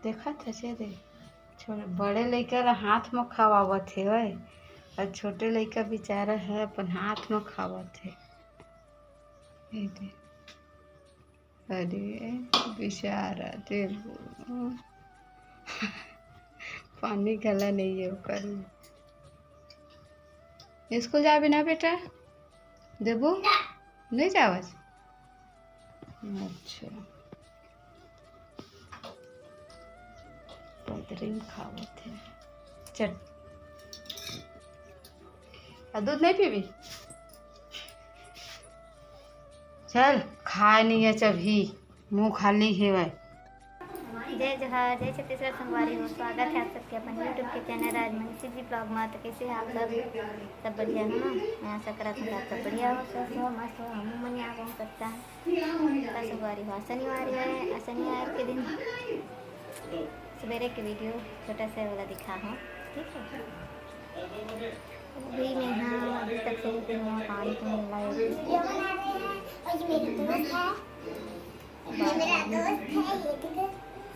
देखा था से दे छोटे बड़े लड़का ला हाथ में खावावत थे ओए और छोटे लड़का बेचारा है अपन हाथ में खावत है। ये दे अरे बेचारा देखो पानी गला नहीं है ओकर में। स्कूल जाबे ना बेटा देबू नहीं जावत। अच्छा पतरीम खावत है चट दूध नहीं पीबी चल खाए नहीं है चभी मुँह खाली है वह। जय जोहार जय छत्तीसगढ़ संगवारी हो। स्वागत है आप सबके अपन यूट्यूब के चैनल राजमनीषी जी ब्लॉग में। तो कैसे हैं आप सब बढ़िया हो ना। मैं आशा करा था आप सब बढ़िया हो स्वस्थ हो मस्त हो। हम मन यहाँ कौन करता है संगवारी हो शनिवार है। शनिवार के दिन सवेरे के वीडियो छोटा सा वाला दिखा हूँ ठीक है। अभी मैं यहाँ अभी तक से पानी तो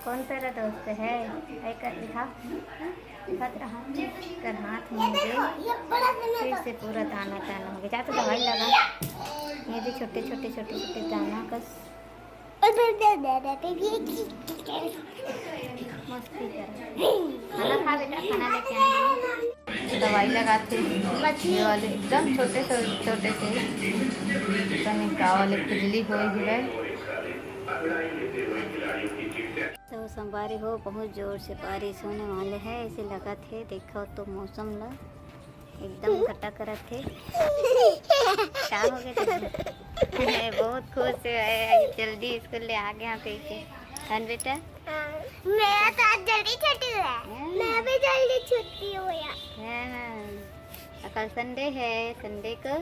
कौन तेरा दोस्त है एक दिखा दिखाते रहा कर हाथ में फिर से पूरा दाना दाना हो गया। जा तो दवाई लगा ये भी छोटे छोटे छोटे छोटे दाना कस मस्ती कर खाना खा बेटा खाना लेके आए दवाई लगाते ये वाले एकदम छोटे छोटे से एकदम का वाले खुजली हो है। तो संगवारी हो बहुत जोर से बारिश होने वाले है ऐसे लगा थे। देखो तो मौसम ला एकदम खट्टा करत थे क्या हो गया बहुत खुश है जल्दी स्कूल ले आ गया कैसे हन बेटा। मेरा तो आज जल्दी छुट्टी हुआ मैं भी जल्दी छुट्टी हुआ। कल संडे है संडे को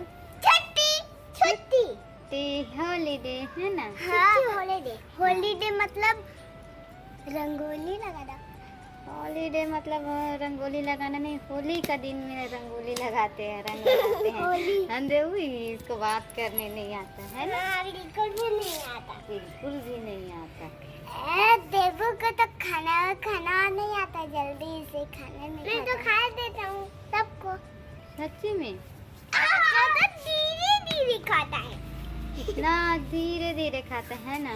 छुट्टी हॉलीडे है ना। हाँ हॉलीडे मतलब रंगोली लगाना। हॉलीडे मतलब रंगोली लगाना नहीं होली का दिन में रंगोली लगाते हैं रंग लगाते हैं। हम देखो इसको बात करने नहीं आता है ना। बिल्कुल भी नहीं आता बिल्कुल भी नहीं आता। देवू को तो खाना नहीं आता जल्दी से खाने में मैं तो खा देता हूँ सबको। सच्ची में तो धीरे धीरे खाता है इतना धीरे धीरे खाता है ना।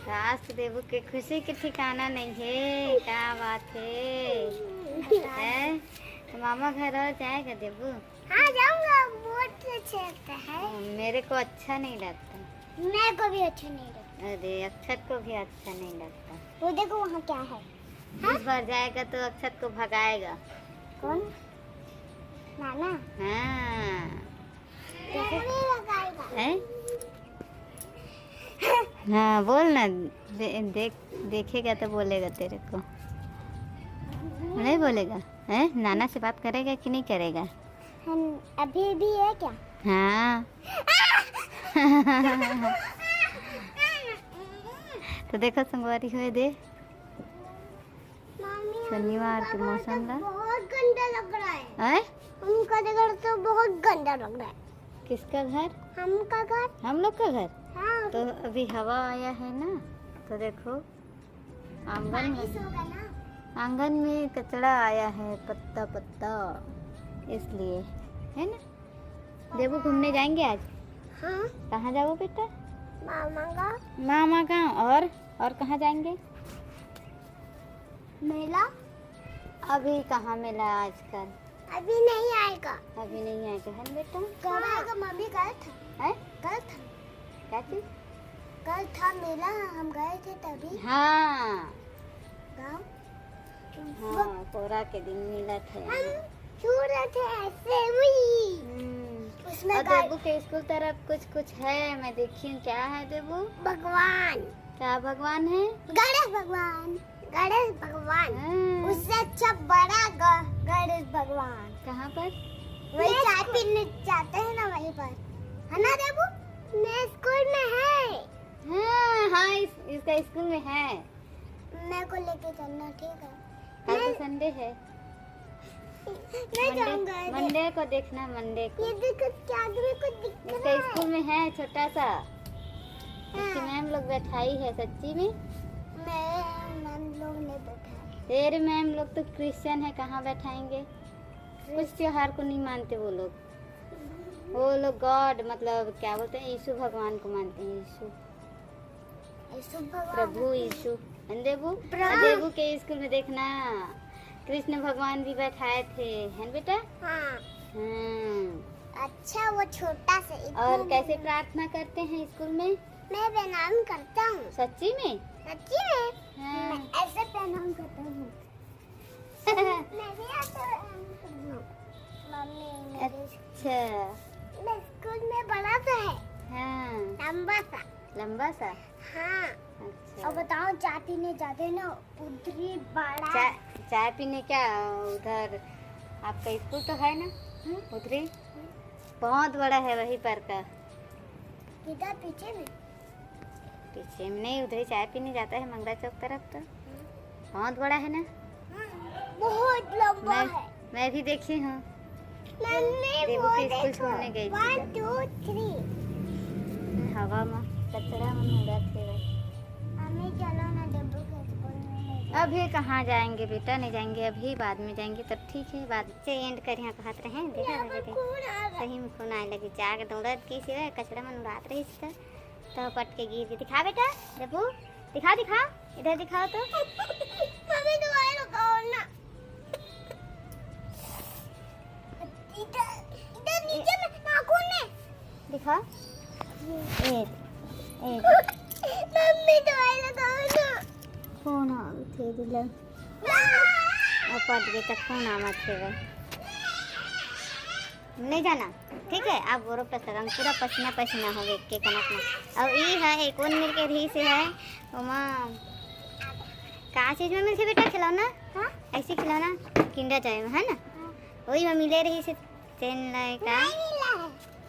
रास देवू के खुशी के ठिकाना नहीं है क्या बात है। तो मामा घर और जाएगा देवू। हाँ जाऊंगा बहुत अच्छा लगता है। मेरे को अच्छा नहीं लगता। मेरे को भी अच्छा नहीं लगता। अरे अक्षत को भी अच्छा नहीं लगता। वो देखो वहाँ क्या है। इस बार जाएगा तो अक्षत को भगाएगा। कौन नाना। हाँ कैसे भगाएगा है? हाँ बोल ना देखेगा तो बोलेगा तेरे को नहीं बोलेगा है। नाना से बात करेगा कि नहीं करेगा। हम अभी भी है क्या। हाँ तो देखो संगवारी हुए दे शनिवार के मौसम का बहुत गंदा लग रहा है। उनका घर तो बहुत गंदा लग रहा है। किसका घर हमका घर हम लोग का घर। हाँ तो अभी हवा आया है ना तो देखो आंगन में कचरा आया है पत्ता पत्ता इसलिए है ना। देवू घूमने जाएंगे आज। हाँ कहाँ जाओ बेटा। मामा का और कहाँ जाएंगे। मेला अभी कहाँ मेला आजकल अभी नहीं आएगा। अभी नहीं आएगा है बेटा। कब आएगा। मम्मी कल था है कल था क्या चीज कल था मेला हम गए थे तभी। हाँ गाँव हाँ कोरा के दिन मिला था। हम छू रहे थे ऐसे हुई उसमें देवू के स्कूल तरफ कुछ है मैं देखी हूँ। क्या है देवू। भगवान क्या भगवान है। गणेश भगवान उससे अच्छा बड़ा गणेश भगवान। कहाँ पर वही चाय पीने जाते हैं ना वहीं पर है ना देवू। मैं स्कूल में है। हाँ इसका स्कूल में है। मेरे को लेके चलना ठीक है। कल तो संडे है। मैं जाऊंगा मंडे को देखना मंडे को। ये देखो क्या कुछ दिख रहा इसका स्कूल में है छोटा सा। इसकी मैम लोग बैठाई है सच्ची में। मैम लोग ने बैठा तेरे मैम लोग तो क्रिश्चियन है, कहाँ बैठाएंगे? कुछ त्योहार को नहीं मानते वो लोग गॉड मतलब क्या बोलते हैं, यीशु भगवान को मानते हैं। यीशु प्रभु यीशु। देवू के स्कूल में देखना कृष्ण भगवान भी बैठाए थे, है बेटा? हाँ। हाँ। अच्छा वो छोटा सा। और कैसे प्रार्थना करते हैं स्कूल में? मैं प्रणाम करता हूँ। सच्ची में? सच्ची में? हाँ। मैं ऐसे प्रणाम करता हूँ। मैं भी ऐसे प्रणाम करता हूँ। मम्मी अच्छा। मैं स्कूल में बड़ा सा है। हाँ। लंबा सा। हाँ। अच्छा। और बताओ चाय पीने जाते ना उधरी बड़ा। चाय पीने क्या उधर आपका स्कूल तो है ना? उधरी बहुत बड़ा है वही पर का। किधर? पीछे में? पीछे में नहीं, उधर ही चाय पीने जाता है मंगला चौक तरफ। तो बहुत बड़ा है ना? बहुत लंबा है। मैं भी देखी हूँ। देवू के स्कूल छोड़ने गई थी। 1 2 3 हवा में कचरा में उड़ा थे। हमें चलो ना देवू के स्कूल में। अभी कहाँ जाएंगे बेटा? नहीं जाएंगे, अभी बाद में जाएंगे तब ठीक है। बाद से एंड कर यहाँ कहत रहे देखा सही में खून आए लगी। जाके दौड़त की सिवा कचरा में उड़ात रही तो पट के गिर गई। दिखा बेटा देवू, दिखा इधर दिखाओ तो। मम्मी दवाई लगाओ ना। इधर नीचे में नाखून में दिखा। मम्मी दवाई लगाओ ना। खून आ थे दिल और पट गई तक खून आमा थे वह। नहीं जाना ठीक है। आप गोरो प्लस लगाऊंगे पूरा पसीना पसीना हो गए के कनक में। और ये है एक और मिल के रही से है उमा कहाँ चीज में मिल से बेटा खिलौना? हाँ ऐसे खिलौना किंडर जॉय में है ना? वही में मिले रही से चेन लाएगा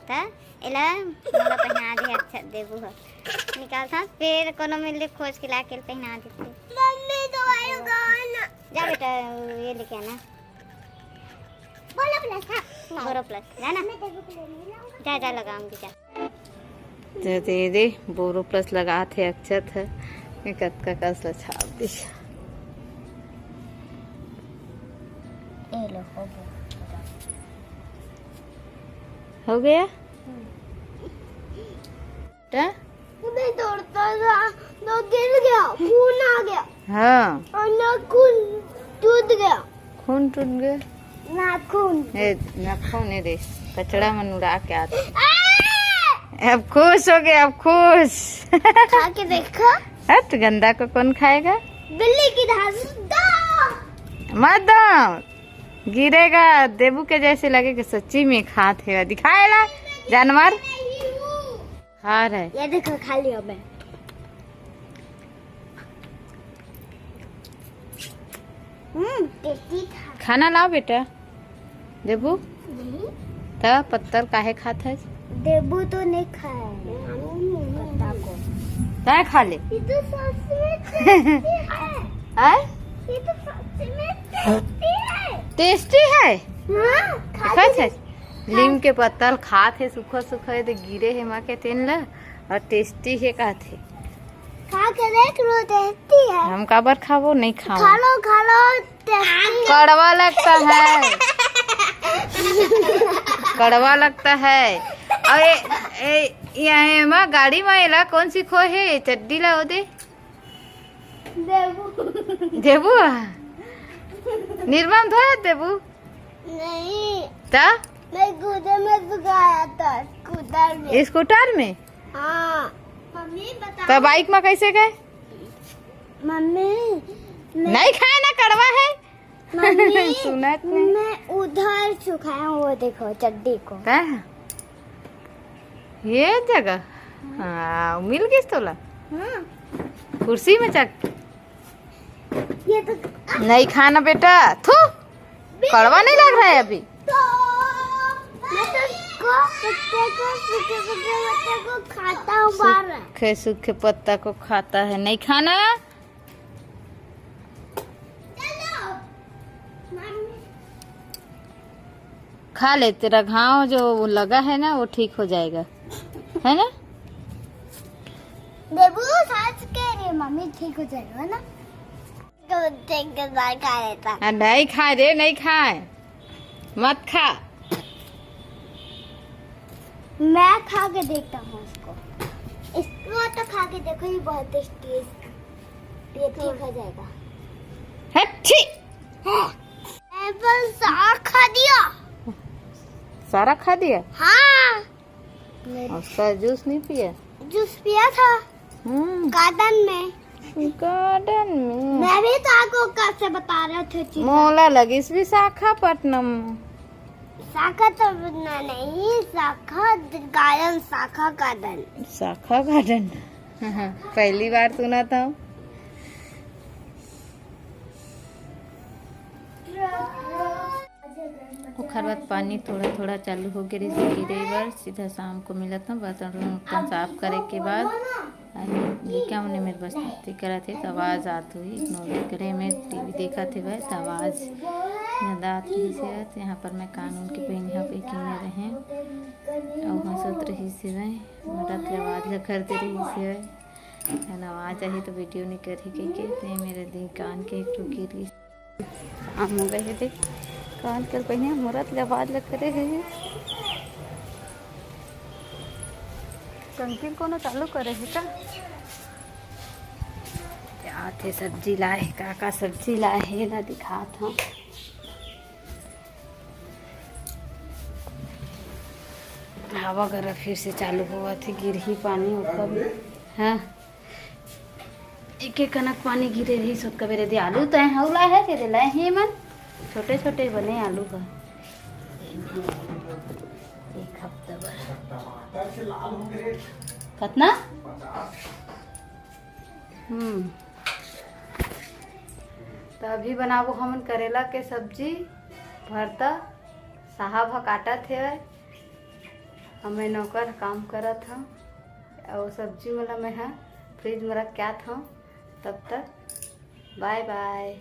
ता एला मोला पहना दे। अच्छा देबू है निकाल था फिर कोनो मिल खोज के लाके पहना देते। मम्मी दवाई लगाओ ना। जा बेटा ये लेके आना बोलो प्लस। हाँ बोरो प्लस जाना। मैं देवू के लिए नहीं लाऊंगा। जा लगाऊंगी जा। तो दे बोरो प्लस लगा थे अक्षत है कत का कसला छाप दी। ए लो हो गया मैं दौड़ता था तो गिर गया, खून आ गया। हाँ और नाखून टूट गया। खून टूट गया। नाखून नाखून दे कचड़ा में उड़ा के आते। अब खुश हो गए, अब खुश। खा के देखा। हट गंदा को कौन खाएगा? बिल्ली की धार मत दो गिरेगा। देबू के जैसे लगे कि सच्ची में खाते दिखाएगा जानवर खा रहे। ये देखो खा लिया मैं। टेस्टी था। खाना लाओ बेटा। देबू तो पत्थर काहे खाता है? देबू तो नहीं खाया पत्ता को। क्या खा ले? ये तो सच में टेस्टी है। ये तो सच में टेस्टी है। टेस्टी है। हाँ खा छे लीम के पत्तल खाते सूखा सूखा तो गिरे है माँ के तेन ला और टेस्टी है कहते। खा के देख लो टेस्टी है। हम काबर खावो नहीं खाओ। खा लो टेस्टी है। कड़वा लगता है। कड़वा लगता है। और ये माँ गाड़ी में एला कौन सी खो है चड्डी ला दे। देबू निर्माण धोया देबू नहीं ता मैं कूदे में सुखाया था स्कूटर में। हाँ मम्मी बता। तो बाइक में कैसे गए? मम्मी नहीं खाया ना कड़वा है। मम्मी सुनत नहीं। मैं उधर सुखाया हूँ वो देखो चड्डी को। ता? ये जगह हाँ मिल गई तोला हाँ कुर्सी में चक। ये तो नहीं खाना बेटा थू कड़वा नहीं लग रहा है अभी। मैं तो पत्ते को खाता हूँ बार। सूखे सूखे पत्ता को खाता है नहीं खाना। खा ले तेरा घाव जो लगा है ना वो ठीक हो जाएगा है ना। देबू सच कह रही है मम्मी ठीक हो जाएगा ना। तो देख के बाहर खा लेता। नहीं खाए रे, नहीं खाए, मत खा। मैं खा के देखता हूँ इसको तो खा के देखो, ये बहुत टेस्टी है। ये ठीक हो जाएगा। हट्टी। एप्पल सारा खा दिया। सारा खा दिया? हाँ। उसका जूस नहीं पिया? जूस पिया था गार्डन में। गार्डन में मैं भी तो आपको कैसे बता रहे थे। मोला लगी इस विशाखापट्टनम। शाखा तो नहीं, शाखा गार्डन, शाखा गार्डन। शाखा गार्डन। पहली बार सुना था। ओकर बाद पानी थोड़ा थोड़ा चालू हो गए से गिरे बार सीधा शाम को मिला था। बर्तन साफ करे के बाद क्या उन्हें मेरे बस करा थे तो आवाज़ आती हुई इग्नोर करे में टीवी देखा थे वह तो आवाज़ दाँत रही से। यहाँ पर मैं कानून के पहन यहाँ पे किने रहे और हंसत रही से वह मरत आवाज़ ल कर दे रही से आवाज़ आई तो वीडियो नहीं करी के कहते मेरे दिन कान के एक टूकी रही आम हो गए थे कान कर पहने मुरत आवाज़ ल करे है। संकील को चालू करे है का क्या थे सब्जी लाए का सब्जी लाए है ना दिखा था। हवा गरम फिर से चालू हुआ थी, गिर ही पानी उसका भी। हाँ एक एक कनक पानी गिरे रही सुत का मेरे दे आलू तो हौला है के दे लाए हैं मन छोटे छोटे बने आलू का एक हफ्ता कितना तो अभी बनाबो हमन करेला के सब्जी भरता। साहब काटा थे हमें नौकर काम करा था और सब्जी वाला मैं फ्रिज में रख क्या था। तब तक बाय बाय।